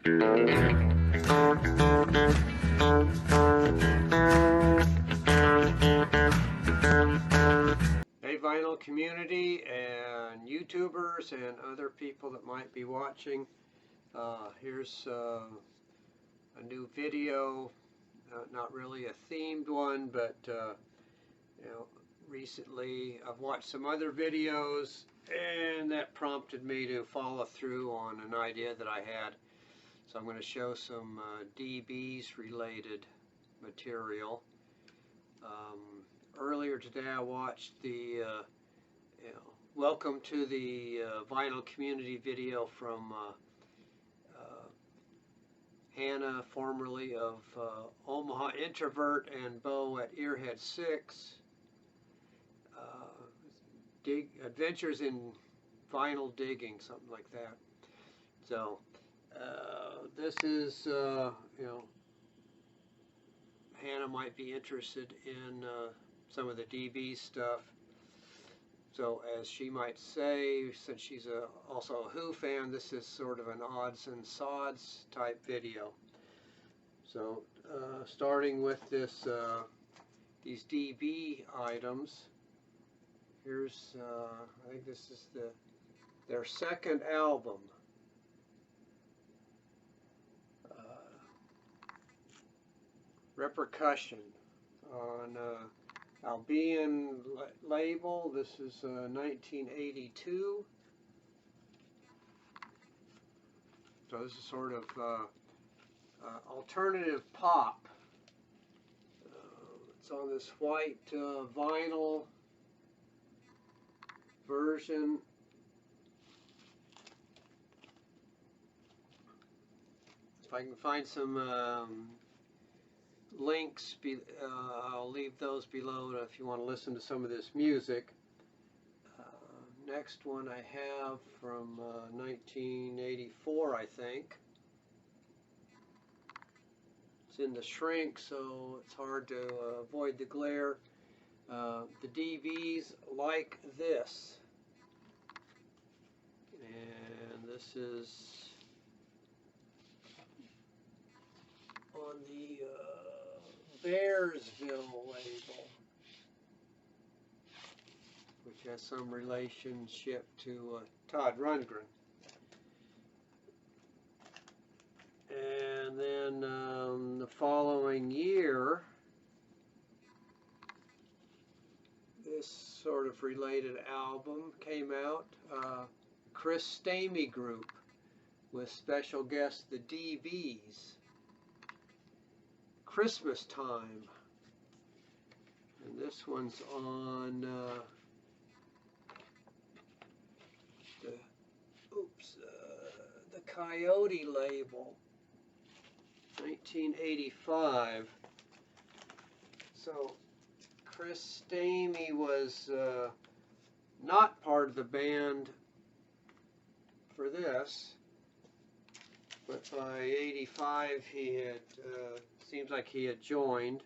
Hey vinyl community and YouTubers and other people that might be watching, here's a new video, not really a themed one, but you know, recently I've watched some other videos and that prompted me to follow through on an idea that I had. So I'm going to show some DBs related material. Earlier today I watched the Welcome to the Vinyl Community video from Hannah, formerly of Omaha Introvert, and Bo at Earhead 6. Adventures in Vinyl Digging, something like that. So this is, you know, Hannah might be interested in some of the DB stuff. So as she might say, since she's also a Who fan, this is sort of an odds and sods type video. So starting with this, these DB items, here's, I think this is their second album. Repercussion on Albion label. This is 1982. So this is sort of alternative pop. It's on this white vinyl version. If I can find some links, I'll leave those below if you want to listen to some of this music. Next one I have from 1984, I think. It's in the shrink, so it's hard to avoid the glare. The DVs like this. And this is on the Bearsville label, which has some relationship to Todd Rundgren. And then the following year, this sort of related album came out, Chris Stamey Group, with special guest the DBs. Christmas Time, and this one's on the Coyote label, 1985. So Chris Stamey was not part of the band for this, but by 85 he had seems like he had joined.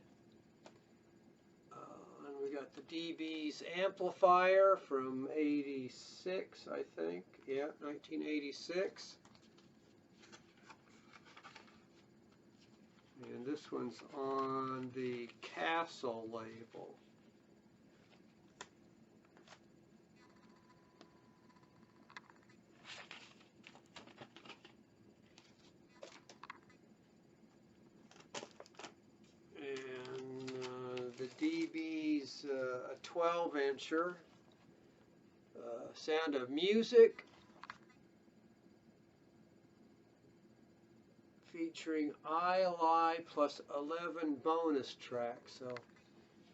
And we got the DB's amplifier from 86, I think. Yeah, 1986. And this one's on the Castle label. DB's a 12-incher, Sound of Music, featuring I Lie plus 11 bonus tracks. So,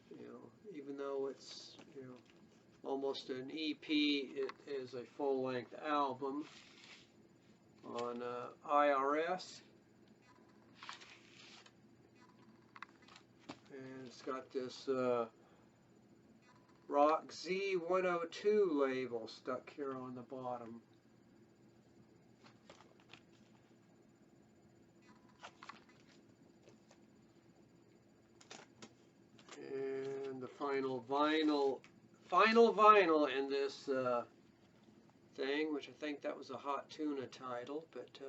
you know, even though it's, you know, almost an EP, it is a full-length album on IRS. And it's got this Rock Z102 label stuck here on the bottom. And the final vinyl in this thing, which I think that was a Hot Tuna title, but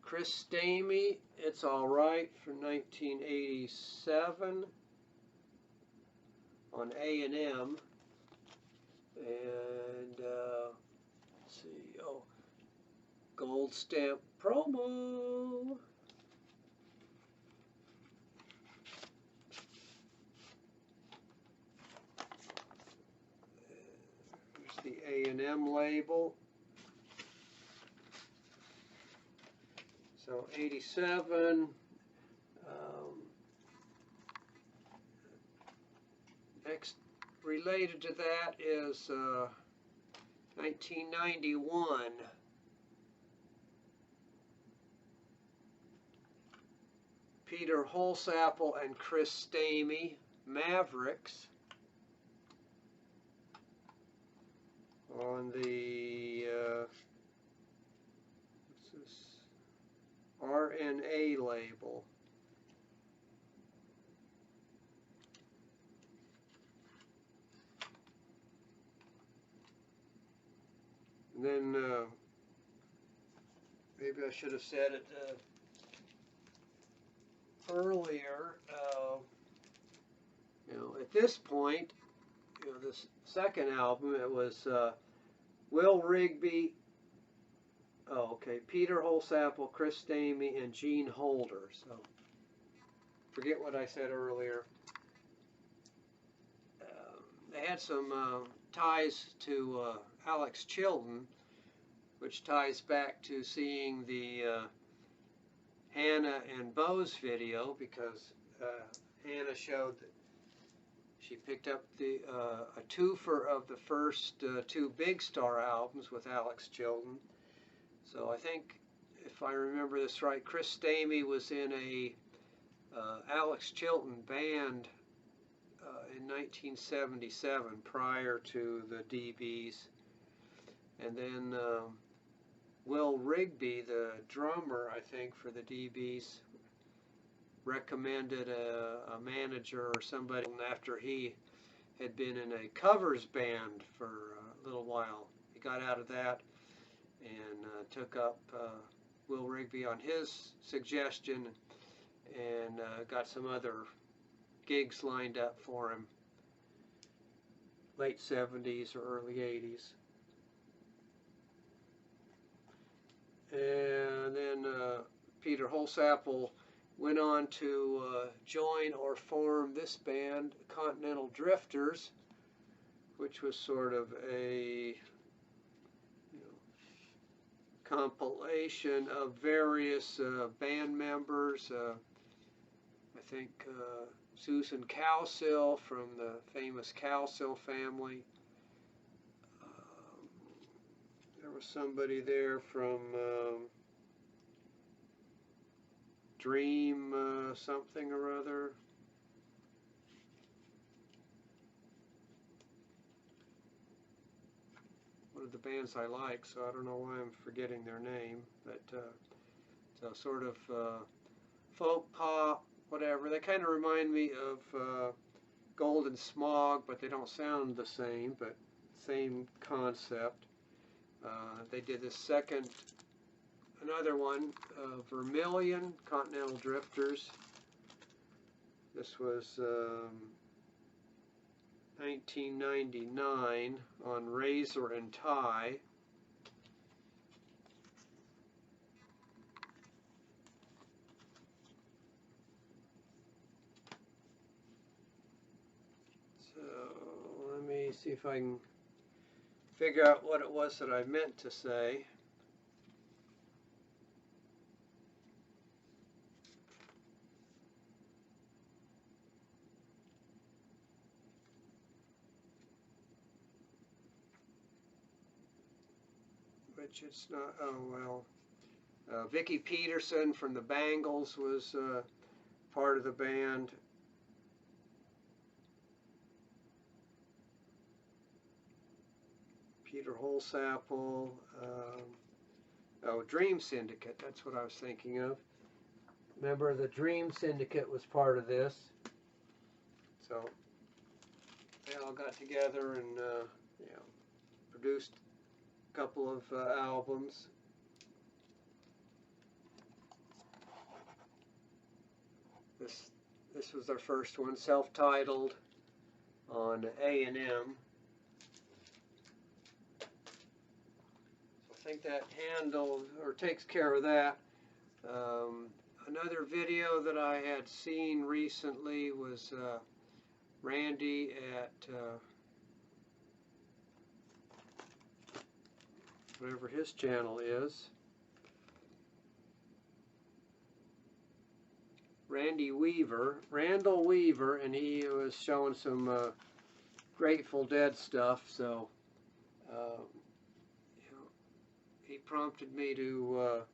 Chris Stamey, It's Alright, from 1987 on A&M. And let's see, oh, gold stamp promo. Here's the A&M label. So 87. Next related to that is 1991. Peter Holsapple and Chris Stamey, Mavericks. On the what's this? RNA label. And then maybe I should have said it earlier. You know, at this point, you know, this second album, it was Will Rigby, Peter Holsapple, Chris Stamey, and Gene Holder. So forget what I said earlier. They had some ties to Alex Chilton, which ties back to seeing the Hannah and Bo's video, because Hannah showed that she picked up the a twofer of the first two Big Star albums with Alex Chilton. So I think, if I remember this right, Chris Stamey was in a Alex Chilton band in 1977 prior to the DBs. And then Will Rigby, the drummer, I think, for the DBs, recommended a manager or somebody after he had been in a covers band for a little while. He got out of that and took up Will Rigby on his suggestion, and got some other gigs lined up for him, late 70s or early 80s. And then Peter Holsapple went on to join or form this band, Continental Drifters, which was sort of a compilation of various band members. I think Susan Cowsill from the famous Cowsill family. There was somebody there from Dream something or other. One of the bands I like, so I don't know why I'm forgetting their name, but so sort of folk pop, whatever. They kind of remind me of Golden Smog, but they don't sound the same, but same concept. They did this second, another one, Vermilion, Continental Drifters. This was 1999 on Razor and Tie. So let me see if I can figure out what it was that I meant to say. Which it's not, oh well. Vicki Peterson from the Bangles was part of the band. Peter Holsapple, Dream Syndicate, that's what I was thinking of. Remember, the Dream Syndicate was part of this. So they all got together and produced a couple of albums. This was their first one, self-titled, on A&M. I think that handles or takes care of that. Another video that I had seen recently was Randy at whatever his channel is. Randall Weaver, and he was showing some Grateful Dead stuff, so you know, he prompted me to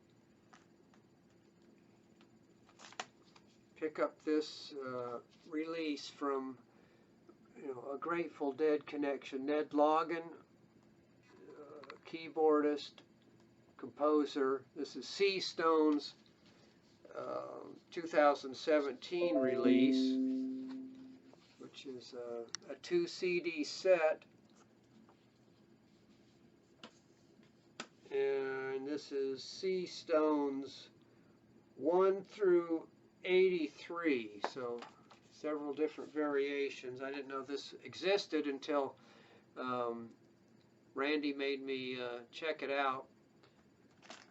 pick up this release from, you know, a Grateful Dead connection. Ned Lagin, keyboardist, composer. This is Seastones, 2017 release, which is a 2 CD set, and this is Seastones 1 through 83, so several different variations. I didn't know this existed until Randy made me check it out.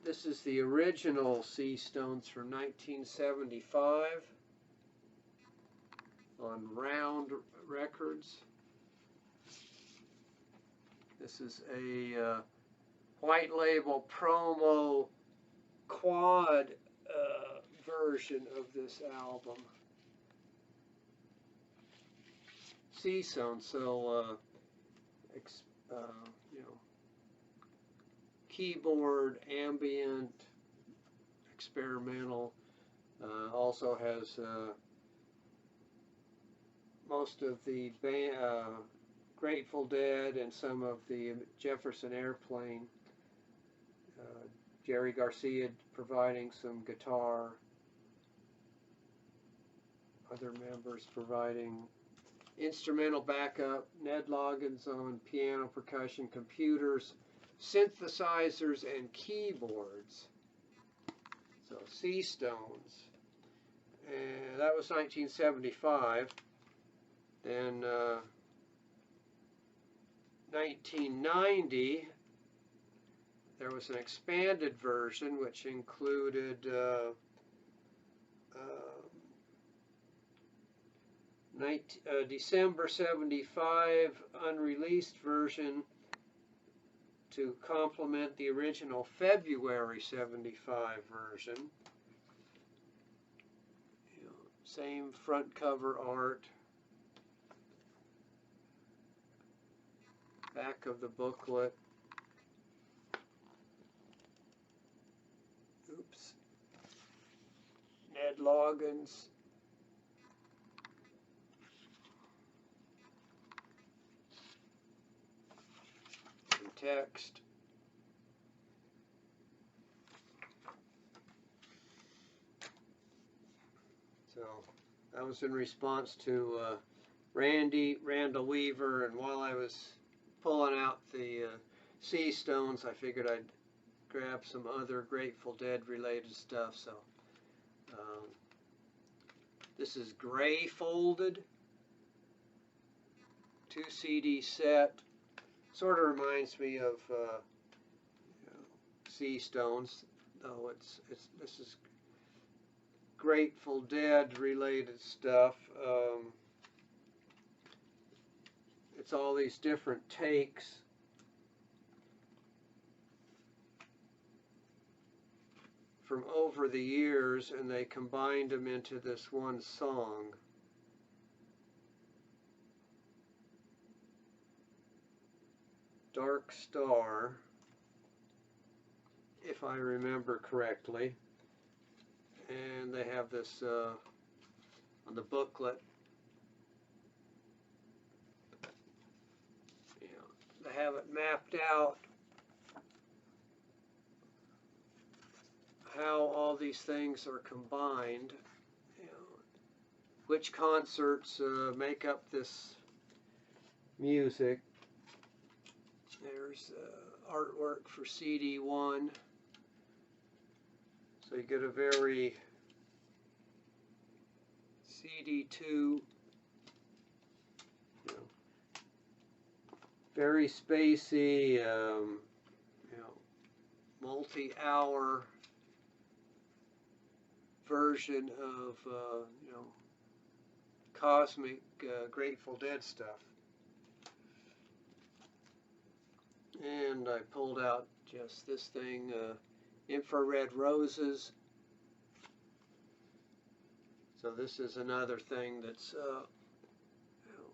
This is the original Seastones from 1975 on Round Records. This is a white label promo quad version of this album. Seastones, so you know, keyboard, ambient, experimental. Also has most of the Grateful Dead and some of the Jefferson Airplane. Jerry Garcia providing some guitar. Other members providing instrumental backup. Ned Lagin's on piano, percussion, computers, synthesizers, and keyboards. So Seastones. And that was 1975. Then 1990, there was an expanded version which included December 75 unreleased version to complement the original February 75 version. You know, same front cover art. Back of the booklet. Oops. Ned Lagin's text. So that was in response to Randall Weaver, and while I was pulling out the Seastones, I figured I'd grab some other Grateful Dead related stuff. So this is Grayfolded, 2 CD set. Sort of reminds me of you know, Seastones, though this is Grateful Dead related stuff. It's all these different takes from over the years, and they combined them into this one song. Dark Star, if I remember correctly. And they have this on the booklet. You know, they have it mapped out how all these things are combined. You know, which concerts make up this music. There's artwork for CD1. So you get a very CD2, you know, very spacey, you know, multi-hour version of, you know, cosmic Grateful Dead stuff. And I pulled out just this thing, Infrared Roses. So this is another thing that's you know,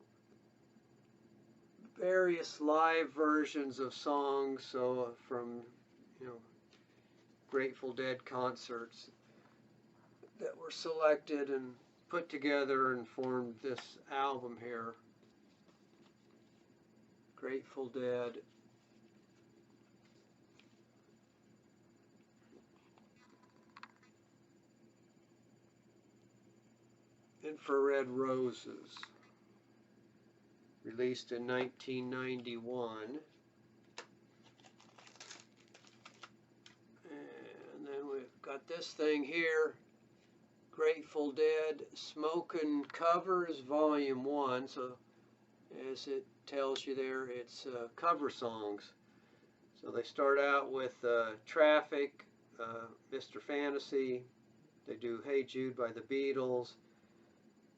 various live versions of songs, so from, you know, Grateful Dead concerts that were selected and put together and formed this album here, Grateful Dead. Infrared Roses, released in 1991. And then we've got this thing here, Grateful Dead Smokin' Covers Volume 1. So as it tells you there, it's cover songs. So they start out with Traffic, Mr. Fantasy. They do Hey Jude by the Beatles.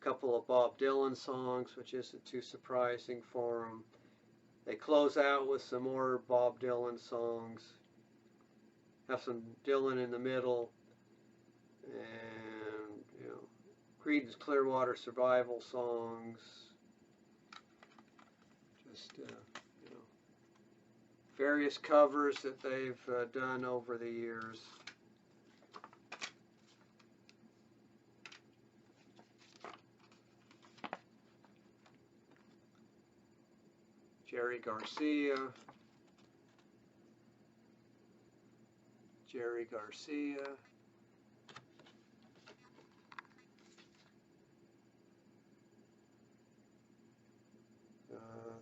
Couple of Bob Dylan songs, which isn't too surprising for them. They close out with some more Bob Dylan songs. Have some Dylan in the middle, and, you know, Creedence Clearwater Survival songs. Just you know, various covers that they've done over the years. Jerry Garcia,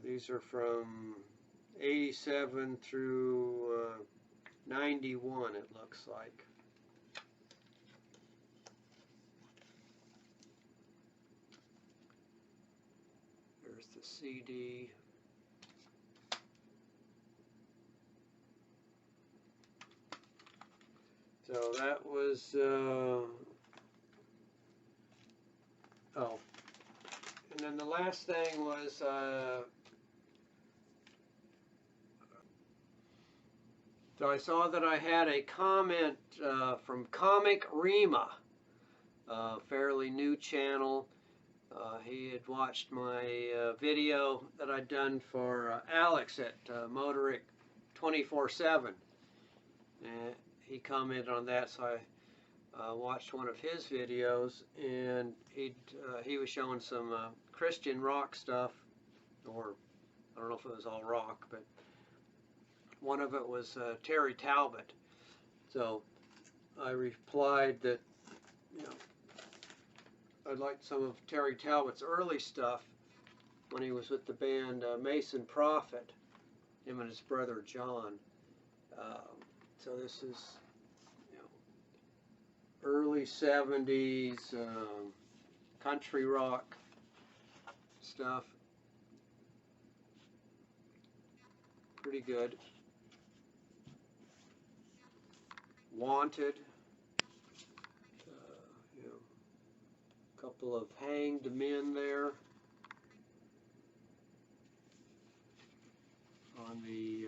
these are from 87 through 91, it looks like. There's the CD. So that was, oh, and then the last thing was, so I saw that I had a comment from Comic Rhema, a fairly new channel. He had watched my video that I'd done for Alex at Motoric 24/7. And he commented on that, so I watched one of his videos, and he was showing some Christian rock stuff, or I don't know if it was all rock, but one of it was Terry Talbot. So I replied that, you know, I'd like some of Terry Talbot's early stuff when he was with the band Mason Proffitt, him and his brother John. So this is, you know, early 70s country rock stuff. Pretty good. Wanted. You know, a couple of hanged men there on the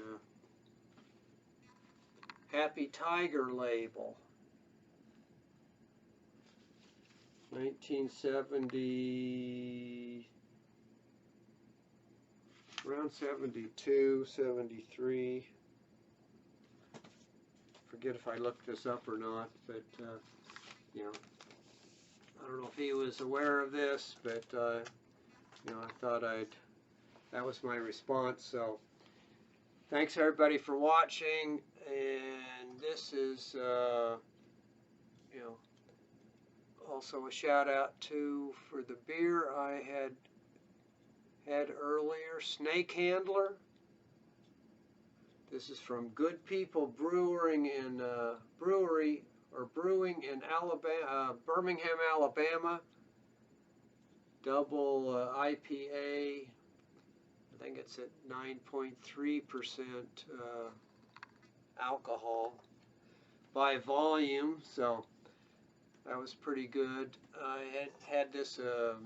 Happy Tiger label. 1970, around 72, 73. Forget if I looked this up or not, but you know, I don't know if he was aware of this, but you know, I thought that was my response. So thanks everybody for watching, and this is you know, also a shout out for the beer I had earlier, Snake Handler. This is from Good People Brewing in Alabama, Birmingham, Alabama. double IPA. I think it's at 9.3% alcohol by volume, so that was pretty good. I had this a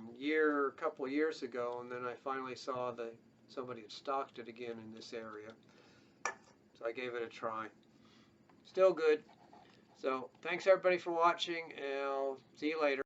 couple of years ago, and then I finally saw that somebody had stocked it again in this area, so I gave it a try. Still good. So thanks everybody for watching, and I'll see you later.